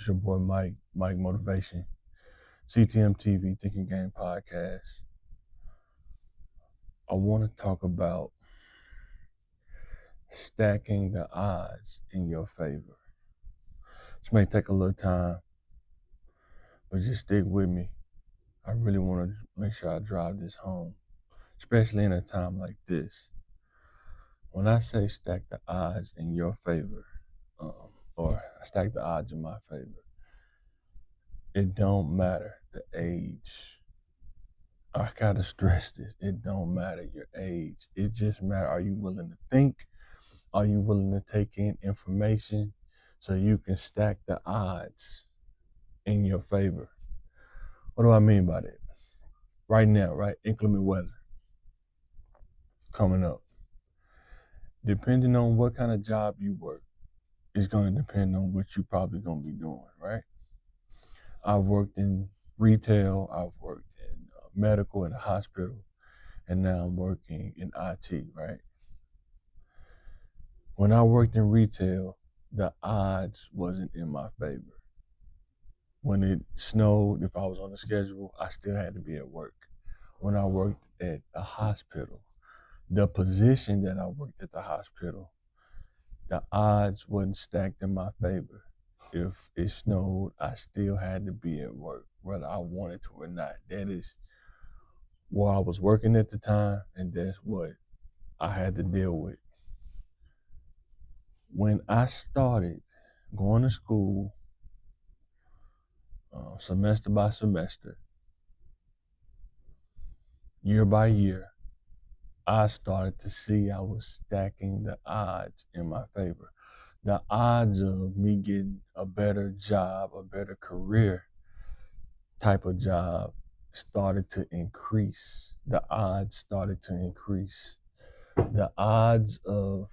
your boy Mike Motivation, CTM TV, Thinking Game Podcast. I want to talk about stacking the odds in your favor. This may take a little time, but just stick with me. I really want to make sure I drive this home, especially in a time like this. When I say stack the odds in your favor, or stack the odds in my favor, it don't matter the age. I gotta stress this. It don't matter your age. It just matter, are you willing to think? Are you willing to take in information so you can stack the odds in your favor? What do I mean by that? Right now, right? Inclement weather coming up. Depending on what kind of job you work, it's gonna depend on what you probably gonna be doing, right? I've worked in retail, I've worked in medical in a hospital, and now I'm working in IT, right? When I worked in retail, the odds wasn't in my favor. When it snowed, if I was on the schedule, I still had to be at work. When I worked at a hospital, the position that I worked at the hospital, the odds wasn't stacked in my favor. If it snowed, I still had to be at work, whether I wanted to or not. That is where I was working at the time, and that's what I had to deal with. When I started going to school, semester by semester, year by year, I started to see I was stacking the odds in my favor. The odds of me getting a better job, a better career type of job started to increase. The odds started to increase. The odds of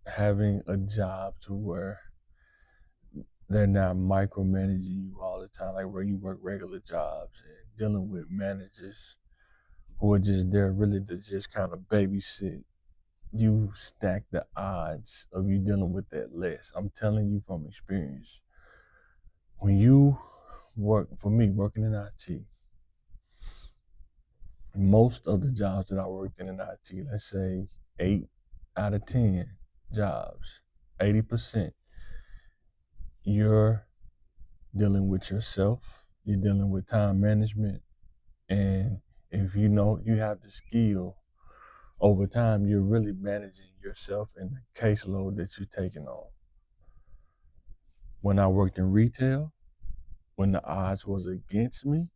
having a job to where they're not micromanaging you all the time, like where you work regular jobs and dealing with managers who are just there really to just kind of babysit. You stack the odds of you dealing with that less. I'm telling you from experience. When you work, for me, working in IT, most of the jobs that I worked in IT, let's say 8 out of 10 jobs, 80%, you're dealing with yourself, you're dealing with time management, and if you know you have the skill, over time, you're really managing yourself and the caseload that you're taking on. When I worked in retail, when the odds was against me,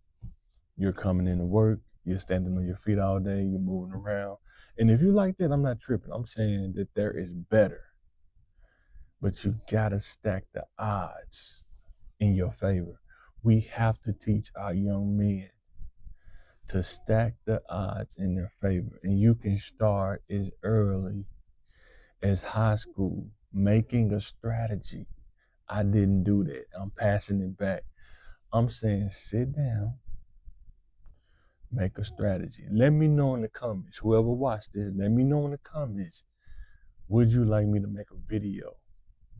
you're coming into work, you're standing on your feet all day, you're moving around. And if you like that, I'm not tripping. I'm saying that there is better. But you gotta stack the odds in your favor. We have to teach our young men to stack the odds in their favor. And you can start as early as high school, making a strategy. I didn't do that. I'm passing it back. I'm saying sit down, make a strategy. Let me know in the comments, whoever watched this, let me know in the comments, would you like me to make a video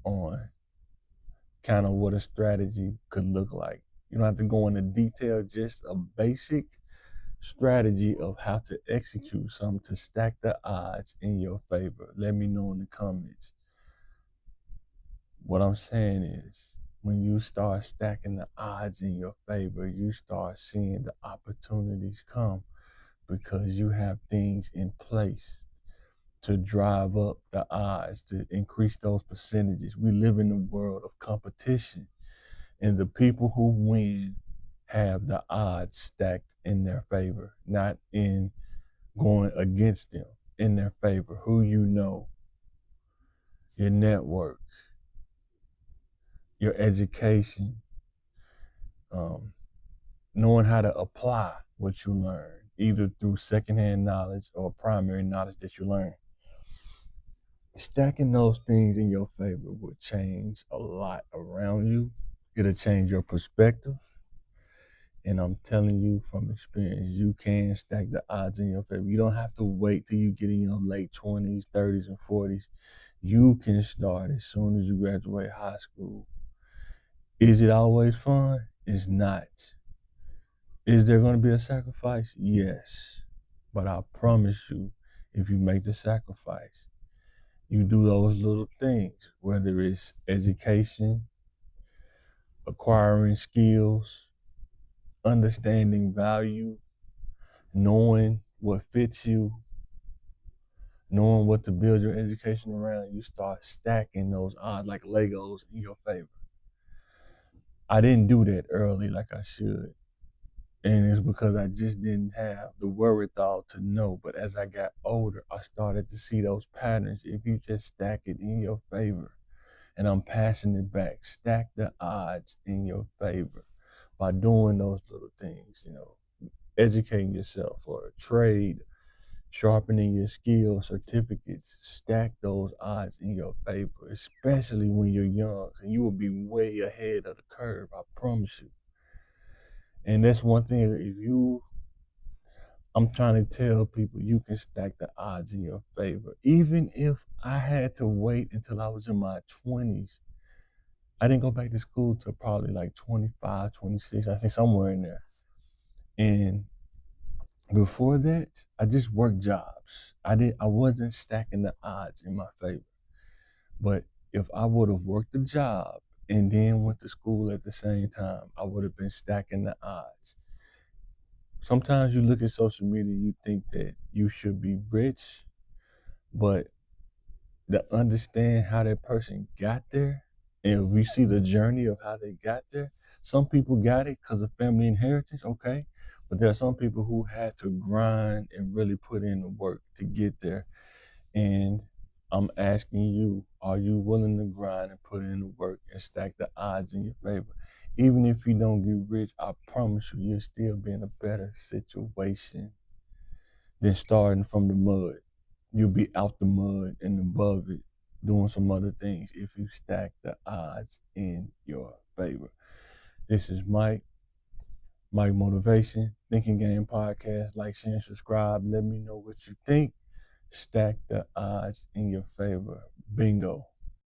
on kind of what a strategy could look like? You don't have to go into detail, just a basic strategy of how to execute something to stack the odds in your favor. Let me know in the comments. What I'm saying is, when you start stacking the odds in your favor, you start seeing the opportunities come because you have things in place to drive up the odds, to increase those percentages. We live in a world of competition, and the people who win have the odds stacked in their favor, not in going against them, in their favor. Who you know, your network, your education, knowing how to apply what you learn, either through secondhand knowledge or primary knowledge that you learn. Stacking those things in your favor will change a lot around you. It'll change your perspective. And I'm telling you from experience, you can stack the odds in your favor. You don't have to wait till you get in your late 20s, 30s, and 40s. You can start as soon as you graduate high school Is it always fun? It's not. Is there going to be a sacrifice? Yes. But I promise you, if you make the sacrifice, you do those little things, whether it's education, acquiring skills, understanding value, knowing what fits you, knowing what to build your education around, you start stacking those odds like Legos in your favor. I didn't do that early like I should. And it's because I just didn't have the wherewithal to know. But as I got older, I started to see those patterns. If you just stack it in your favor, and I'm passing it back, stack the odds in your favor by doing those little things, educating yourself for a trade, sharpening your skills, certificates, stack those odds in your favor, especially when you're young. And you will be way ahead of the curve, I promise you. And that's one thing, I'm trying to tell people you can stack the odds in your favor. Even if I had to wait until I was in my 20s, I didn't go back to school till probably like 25, 26, I think somewhere in there. And before that, I just worked jobs. I wasn't stacking the odds in my favor. But if I would have worked a job and then went to school at the same time, I would have been stacking the odds. Sometimes you look at social media, you think that you should be rich, but to understand how that person got there, and if we see the journey of how they got there, some people got it because of family inheritance, okay, but there are some people who had to grind and really put in the work to get there. And I'm asking you, are you willing to grind and put in the work and stack the odds in your favor? Even if you don't get rich, I promise you, you'll still be in a better situation than starting from the mud. You'll be out the mud and above it, doing some other things if you stack the odds in your favor. This is Mike Motivation, Thinking Game Podcast. Like, share, and subscribe. Let me know what you think. Stack the odds in your favor. Bingo.